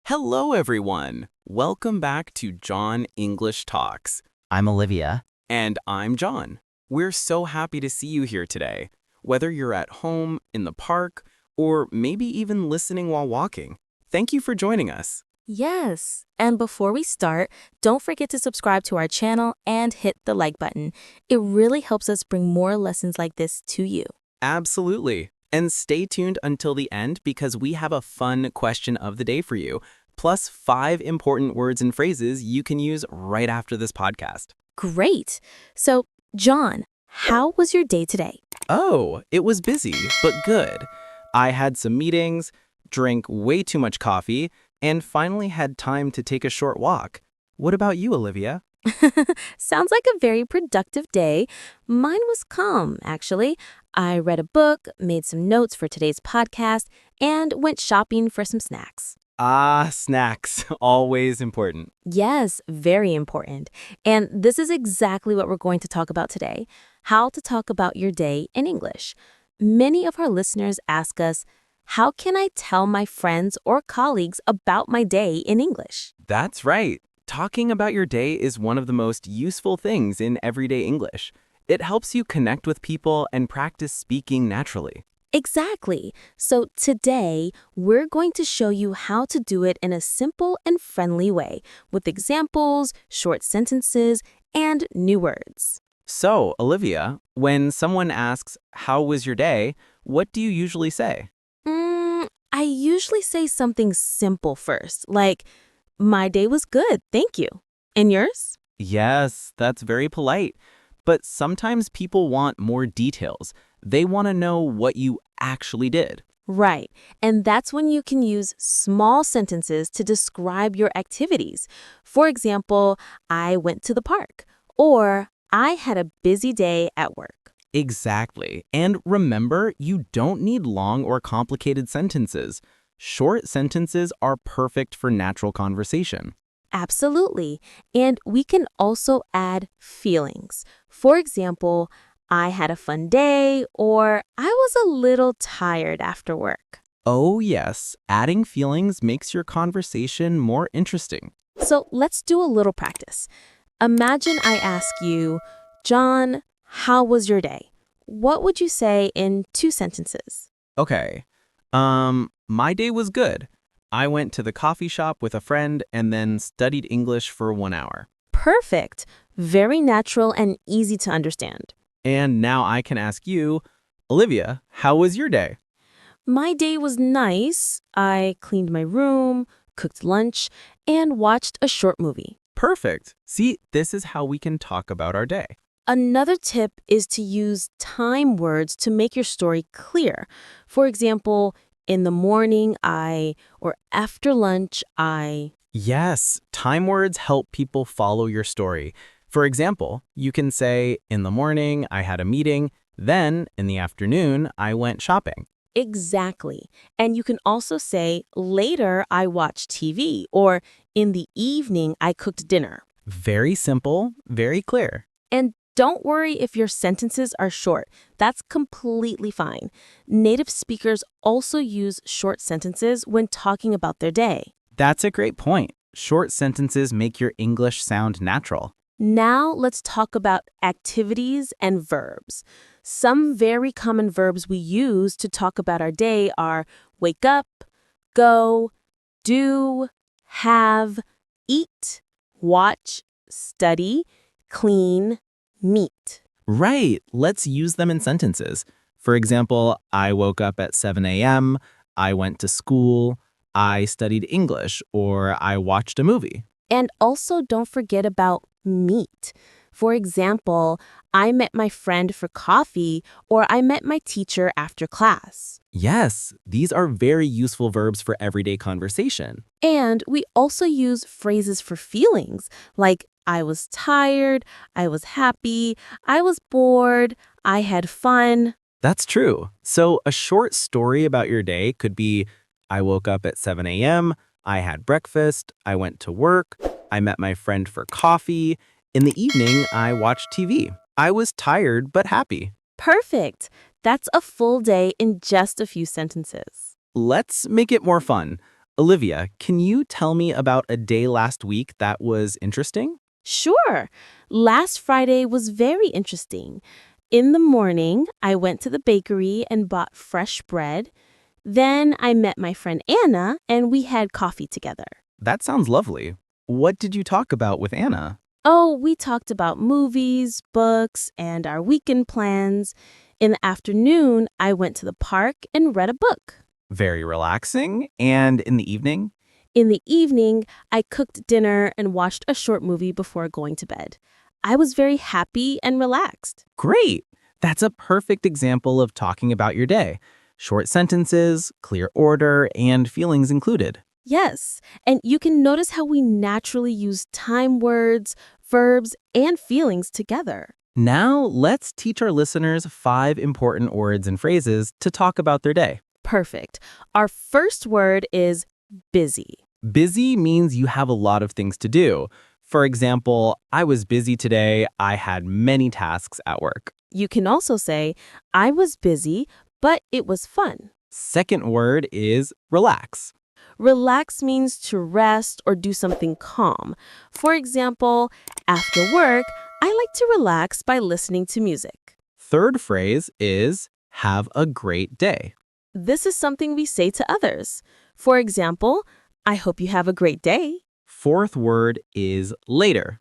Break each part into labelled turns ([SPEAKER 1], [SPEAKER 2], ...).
[SPEAKER 1] Hello, everyone. Welcome back to John English Talks.
[SPEAKER 2] I'm Olivia.
[SPEAKER 1] And I'm John. We're so happy to see you here today, whether you're at home, in the park, or maybe even listening while walking. Thank you for joining us.
[SPEAKER 3] Yes, and before we start, don't forget to subscribe to our channel and hit the like button. It really helps us bring more lessons like this to you.
[SPEAKER 1] Absolutely. And stay tuned until the end because we have a fun question of the day for you, plus 5 important words and phrases you can use right after this podcast.
[SPEAKER 3] Great. So, John, how was your day today?
[SPEAKER 1] Oh, it was busy, but good. I had some meetings, drank way too much coffee, and finally had time to take a short walk. What about you, Olivia?
[SPEAKER 3] Sounds like a very productive day. Mine was calm, actually. I read a book, made some notes for today's podcast, and went shopping for some snacks.
[SPEAKER 1] Ah, snacks. Always important.
[SPEAKER 3] Yes, very important. And this is exactly what we're going to talk about today, how to talk about your day in English. Many of our listeners ask us, how can I tell my friends or colleagues about my day in English?
[SPEAKER 1] That's right. Talking about your day is one of the most useful things in everyday English. It helps you connect with people and practice speaking naturally.
[SPEAKER 3] Exactly. So today, we're going to show you how to do it in a simple and friendly way with examples, short sentences, and new words.
[SPEAKER 1] So, Olivia, when someone asks, "How was your day?" what do you usually say?
[SPEAKER 3] I usually say something simple first, like, my day was good, thank you. And yours?
[SPEAKER 1] Yes, that's very polite. But sometimes people want more details. They want to know what you actually did.
[SPEAKER 3] Right. And that's when you can use small sentences to describe your activities. For example, I went to the park, or I had a busy day at work.
[SPEAKER 1] Exactly. And remember, you don't need long or complicated sentences. Short sentences are perfect for natural conversation.
[SPEAKER 3] Absolutely. And we can also add feelings. For example, I had a fun day, or I was a little tired after work.
[SPEAKER 1] Oh, yes. Adding feelings makes your conversation more interesting.
[SPEAKER 3] So let's do a little practice. Imagine I ask you, John, how was your day? What would you say in 2 sentences?
[SPEAKER 1] Okay. My day was good. I went to the coffee shop with a friend and then studied English for 1 hour.
[SPEAKER 3] Perfect. Very natural and easy to understand.
[SPEAKER 1] And now I can ask you, Olivia, how was your day?
[SPEAKER 3] My day was nice. I cleaned my room, cooked lunch, and watched a short movie.
[SPEAKER 1] Perfect. See, this is how we can talk about our day.
[SPEAKER 3] Another tip is to use time words to make your story clear. For example, in the morning, or after lunch,
[SPEAKER 1] Yes, time words help people follow your story. For example, you can say, in the morning, I had a meeting. Then, in the afternoon, I went shopping.
[SPEAKER 3] Exactly. And you can also say, later, I watched TV, or in the evening, I cooked dinner.
[SPEAKER 1] Very simple, very clear.
[SPEAKER 3] And don't worry if your sentences are short. That's completely fine. Native speakers also use short sentences when talking about their day.
[SPEAKER 1] That's a great point. Short sentences make your English sound natural.
[SPEAKER 3] Now let's talk about activities and verbs. Some very common verbs we use to talk about our day are wake up, go, do, have, eat, watch, study, clean, meet.
[SPEAKER 1] Right, let's use them in sentences. For example, I woke up at 7 a.m., I went to school, I studied English, or I watched a movie.
[SPEAKER 3] And also don't forget about meet. For example, I met my friend for coffee, or I met my teacher after class.
[SPEAKER 1] Yes, these are very useful verbs for everyday conversation.
[SPEAKER 3] And we also use phrases for feelings, like I was tired, I was happy, I was bored, I had fun.
[SPEAKER 1] That's true. So a short story about your day could be, I woke up at 7 a.m., I had breakfast, I went to work, I met my friend for coffee. In the evening, I watched TV. I was tired but happy.
[SPEAKER 3] Perfect. That's a full day in just a few sentences.
[SPEAKER 1] Let's make it more fun. Olivia, can you tell me about a day last week that was interesting?
[SPEAKER 3] Sure. Last Friday was very interesting. In the morning, I went to the bakery and bought fresh bread. Then I met my friend Anna and we had coffee together.
[SPEAKER 1] That sounds lovely. What did you talk about with Anna?
[SPEAKER 3] Oh, we talked about movies, books, and our weekend plans. In the afternoon, I went to the park and read a book.
[SPEAKER 1] Very relaxing. And in the evening?
[SPEAKER 3] In the evening, I cooked dinner and watched a short movie before going to bed. I was very happy and relaxed.
[SPEAKER 1] Great! That's a perfect example of talking about your day. Short sentences, clear order, and feelings included.
[SPEAKER 3] Yes, and you can notice how we naturally use time words, verbs, and feelings together.
[SPEAKER 1] Now, let's teach our listeners 5 important words and phrases to talk about their day.
[SPEAKER 3] Perfect. Our first word is busy.
[SPEAKER 1] Busy means you have a lot of things to do. For example, I was busy today. I had many tasks at work.
[SPEAKER 3] You can also say, I was busy, but it was fun.
[SPEAKER 1] Second word is relax.
[SPEAKER 3] Relax means to rest or do something calm. For example, after work, I like to relax by listening to music.
[SPEAKER 1] Third phrase is have a great day.
[SPEAKER 3] This is something we say to others. For example, I hope you have a great day.
[SPEAKER 1] Fourth word is later.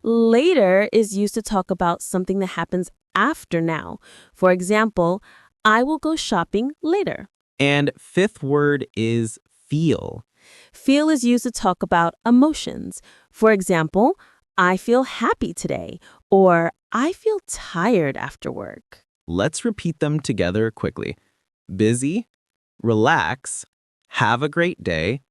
[SPEAKER 3] Later is used to talk about something that happens after now. For example, I will go shopping later.
[SPEAKER 1] And fifth word is feel.
[SPEAKER 3] Feel is used to talk about emotions. For example, I feel happy today, or I feel tired after work.
[SPEAKER 1] Let's repeat them together quickly. Busy, relax, have a great day,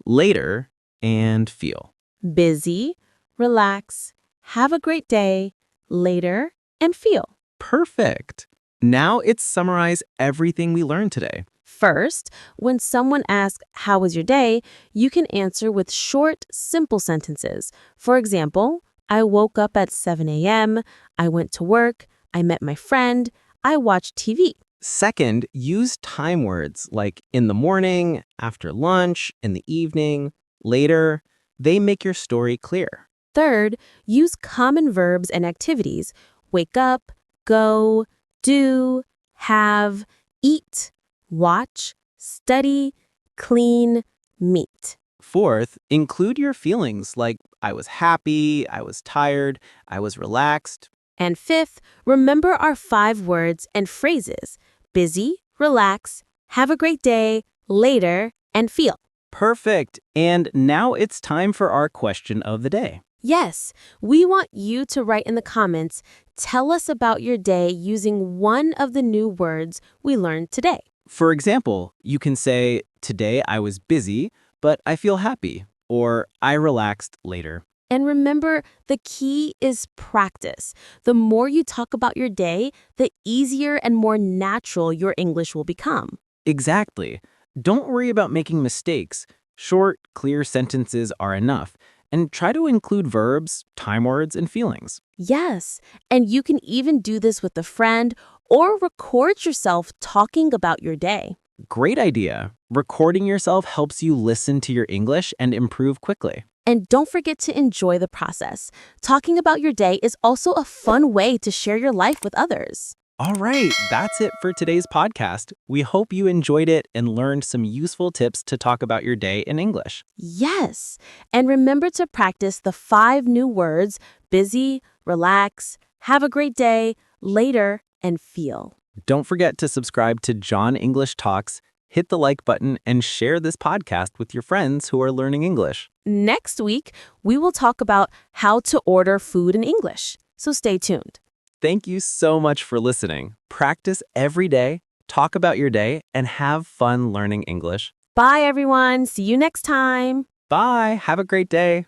[SPEAKER 1] later, and feel.
[SPEAKER 3] Busy, relax, have a great day, later, and feel.
[SPEAKER 1] Perfect. Now it's summarize everything we learned today.
[SPEAKER 3] First, when someone asks, how was your day? You can answer with short, simple sentences. For example, I woke up at 7 a.m., I went to work, I met my friend, I watched TV.
[SPEAKER 1] Second, use time words like in the morning, after lunch, in the evening, later. They make your story clear.
[SPEAKER 3] Third, use common verbs and activities. Wake up, go, do, have, eat, watch, study, clean, meet.
[SPEAKER 1] Fourth, include your feelings like I was happy, I was tired, I was relaxed.
[SPEAKER 3] And fifth, remember our 5 words and phrases: busy, relax, have a great day, later, and feel.
[SPEAKER 1] Perfect. And now it's time for our question of the day.
[SPEAKER 3] Yes, we want you to write in the comments, tell us about your day using one of the new words we learned today.
[SPEAKER 1] For example, you can say, today I was busy, but I feel happy, or I relaxed later.
[SPEAKER 3] And remember, the key is practice. The more you talk about your day, the easier and more natural your English will become.
[SPEAKER 1] Exactly. Don't worry about making mistakes. Short, clear sentences are enough. And try to include verbs, time words, and feelings.
[SPEAKER 3] Yes, and you can even do this with a friend or record yourself talking about your day.
[SPEAKER 1] Great idea. Recording yourself helps you listen to your English and improve quickly.
[SPEAKER 3] And don't forget to enjoy the process. Talking about your day is also a fun way to share your life with others.
[SPEAKER 1] All right, that's it for today's podcast. We hope you enjoyed it and learned some useful tips to talk about your day in English.
[SPEAKER 3] Yes, and remember to practice the 5 new words: busy, relax, have a great day, later, and feel.
[SPEAKER 1] Don't forget to subscribe to John English Talks, hit the like button, and share this podcast with your friends who are learning English.
[SPEAKER 3] Next week, we will talk about how to order food in English, so stay tuned.
[SPEAKER 1] Thank you so much for listening. Practice every day, talk about your day, and have fun learning English.
[SPEAKER 3] Bye, everyone. See you next time.
[SPEAKER 1] Bye. Have a great day.